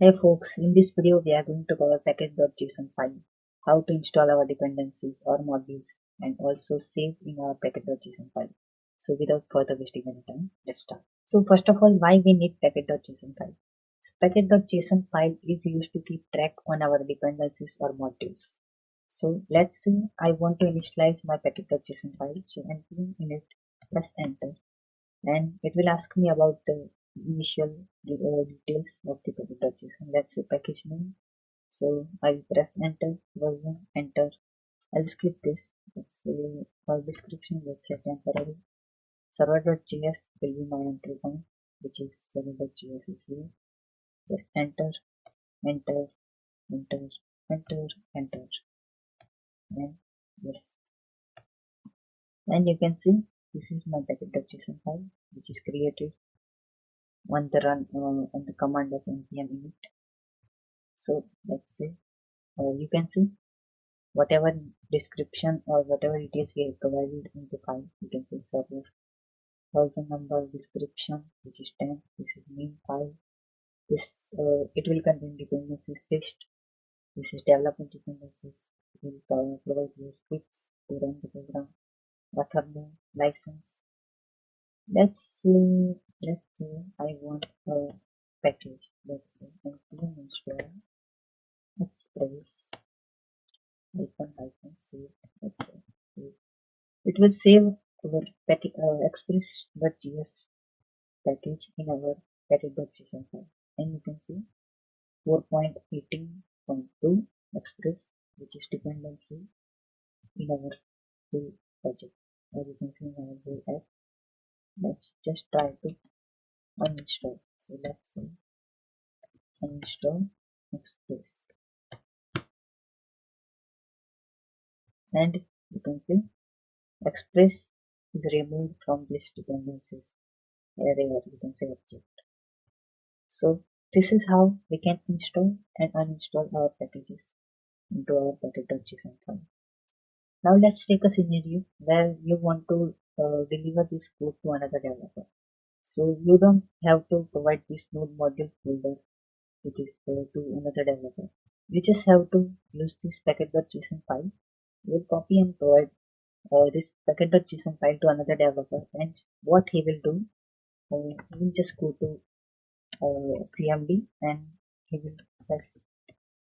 Hey folks, in this video we are going to cover package.json file, how to install our dependencies or modules and also save in our package.json file. So without further wasting any time, let's start. So first of all, why we need package.json file? So package.json file is used to keep track on our dependencies or modules. So let's say I want to initialize my package.json file. So entering in it, press enter, and it will ask me about the initial details of the package.json. Let's say package name. So I will press enter, version, enter. I'll skip this. Let's say for description, let's say temporary. Server.js will be my entry point, which is server.js is here. Just enter, enter, enter, enter, enter, and yes. And you can see this is my package.json file, which is created on the run on the command of npm init. So let's say you can see whatever description or whatever details we have provided in the file. You can see server, version number, description, which is 10. This is main file. This it will contain dependencies list. This is development dependencies. It will provide you scripts to run the program. Author name, license. Let's say I want a package. Let's say npm install express save. Okay. It will save our express.js package in our package.json file. And you can see 4.18.2 express, which is dependency in our full project. As you can see in our whole app. Let's just try to uninstall. So let's say uninstall express. And you can see express is removed from this dependencies array, or you can say object. So this is how we can install and uninstall our packages into our package.json file. Now let's take a scenario where you want to deliver this code to another developer. So you don't have to provide this node module folder, which is to another developer. You just have to use this package.json file. You will copy and provide this package.json file to another developer, and what he will do, he will just go to cmd and he will press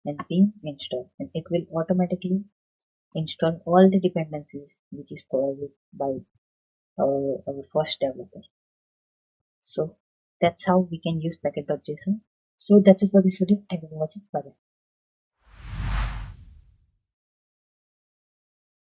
npm install, and it will automatically install all the dependencies which is provided by our first developer. So that's how we can use package.json. So that's it for this video. Thank you for watching. Bye bye.